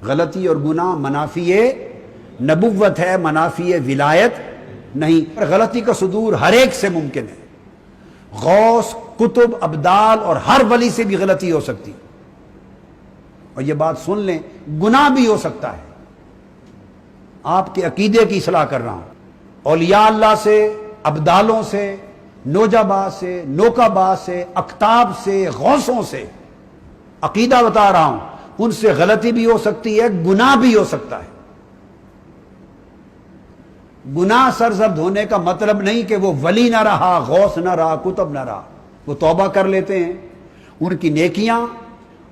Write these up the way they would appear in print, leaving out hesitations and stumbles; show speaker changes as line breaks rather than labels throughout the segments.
غلطی اور گناہ منافی نبوت ہے، منافی ولایت نہیں۔ غلطی کا صدور ہر ایک سے ممکن ہے، غوث، کتب، ابدال اور ہر ولی سے بھی غلطی ہو سکتی، اور یہ بات سن لیں گناہ بھی ہو سکتا ہے۔ آپ کے عقیدے کی اصلاح کر رہا ہوں، اولیاء اللہ سے، ابدالوں سے، نوجباز سے، نوکاباز سے، اقطاب سے، غوثوں سے عقیدہ بتا رہا ہوں، ان سے غلطی بھی ہو سکتی ہے، گناہ بھی ہو سکتا ہے۔ گناہ سرزد ہونے کا مطلب نہیں کہ وہ ولی نہ رہا، غوث نہ رہا، کتب نہ رہا، وہ توبہ کر لیتے ہیں، ان کی نیکیاں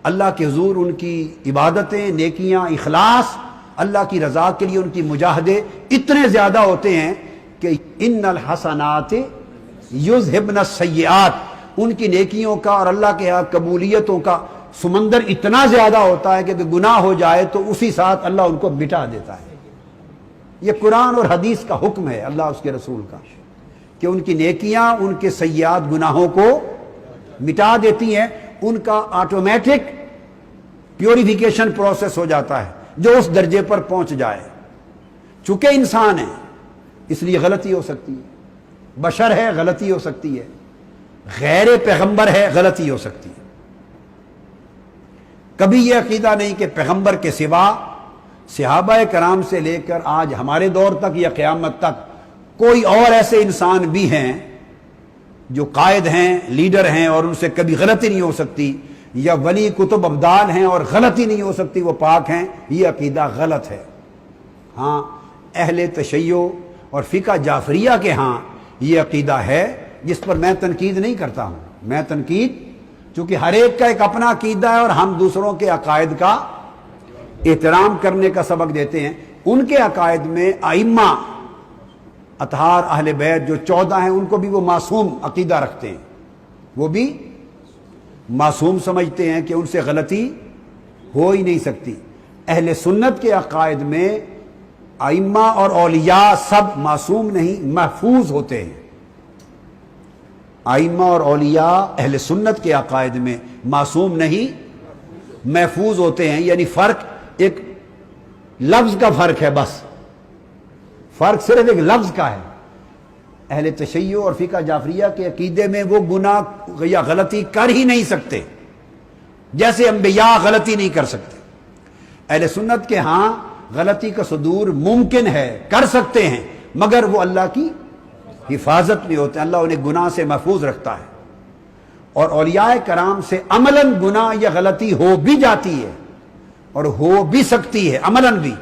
اللہ کے حضور، ان کی عبادتیں، نیکیاں، اخلاص اللہ کی رضا کے لیے ان کی مجاہدے اتنے زیادہ ہوتے ہیں کہ ان الحسنات یذہبن السیئات، ان کی نیکیوں کا اور اللہ کے ہاں قبولیتوں کا سمندر اتنا زیادہ ہوتا ہے کہ گناہ ہو جائے تو اسی ساتھ اللہ ان کو مٹا دیتا ہے۔ یہ قرآن اور حدیث کا حکم ہے اللہ اس کے رسول کا، کہ ان کی نیکیاں ان کے سیئات گناہوں کو مٹا دیتی ہیں، ان کا آٹومیٹک پیوریفیکیشن پروسیس ہو جاتا ہے جو اس درجے پر پہنچ جائے۔ چونکہ انسان ہے اس لیے غلطی ہو سکتی ہے، بشر ہے غلطی ہو سکتی ہے، غیر پیغمبر ہے غلطی ہو سکتی ہے۔ کبھی یہ عقیدہ نہیں کہ پیغمبر کے سوا صحابہ کرام سے لے کر آج ہمارے دور تک یا قیامت تک کوئی اور ایسے انسان بھی ہیں جو قائد ہیں، لیڈر ہیں، اور ان سے کبھی غلطی نہیں ہو سکتی، یا ولی، کتب، ابدال ہیں اور غلطی نہیں ہو سکتی، وہ پاک ہیں، یہ عقیدہ غلط ہے۔ ہاں اہل تشیع اور فقہ جعفریہ کے ہاں یہ عقیدہ ہے، جس پر میں تنقید نہیں کرتا ہوں، میں تنقید چونکہ ہر ایک کا ایک اپنا عقیدہ ہے اور ہم دوسروں کے عقائد کا احترام کرنے کا سبق دیتے ہیں۔ ان کے عقائد میں ائمہ اطہار اہل بیت جو 14 ہیں ان کو بھی وہ معصوم عقیدہ رکھتے ہیں، وہ بھی معصوم سمجھتے ہیں کہ ان سے غلطی ہو ہی نہیں سکتی۔ اہل سنت کے عقائد میں ائمہ اور اولیاء سب معصوم نہیں، محفوظ ہوتے ہیں۔ ائمہ اور اولیاء اہل سنت کے عقائد میں معصوم نہیں، محفوظ ہوتے ہیں، یعنی فرق ایک لفظ کا فرق ہے، بس فرق صرف ایک لفظ کا ہے۔ اہل تشیع اور فقہ جعفریہ کے عقیدے میں وہ گناہ یا غلطی کر ہی نہیں سکتے، جیسے انبیاء غلطی نہیں کر سکتے۔ اہل سنت کے ہاں غلطی کا صدور ممکن ہے، کر سکتے ہیں، مگر وہ اللہ کی حفاظت میں ہوتے ہیں، اللہ انہیں گناہ سے محفوظ رکھتا ہے۔ اور اولیاء کرام سے عملاً گناہ یا غلطی ہو بھی جاتی ہے اور ہو بھی سکتی ہے عملاً بھی،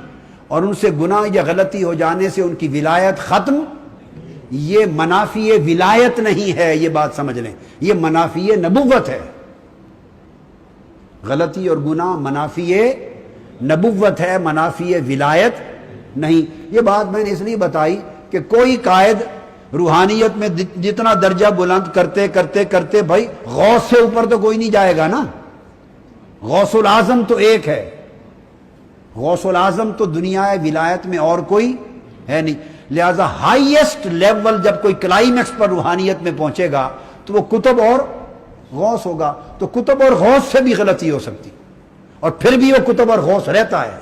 اور ان سے گناہ یا غلطی ہو جانے سے ان کی ولایت ختم، یہ منافی ولایت نہیں ہے، یہ بات سمجھ لیں، یہ منافی نبوت ہے۔ غلطی اور گناہ منافی نبوت ہے، منافی ولایت نہیں۔ یہ بات میں نے اس لیے بتائی کہ کوئی قائد روحانیت میں جتنا درجہ بلند کرتے کرتے کرتے بھائی غوث سے اوپر تو کوئی نہیں جائے گا نا، غوث العظم تو ایک ہے، غوث العظم تو دنیا ولایت میں اور کوئی ہے نہیں، لہذا ہائیسٹ لیول جب کوئی کلائمیکس پر روحانیت میں پہنچے گا تو وہ کتب اور غوث ہوگا، تو کتب اور غوث سے بھی غلطی ہو سکتی، اور پھر بھی وہ کتب اور غوث رہتا ہے۔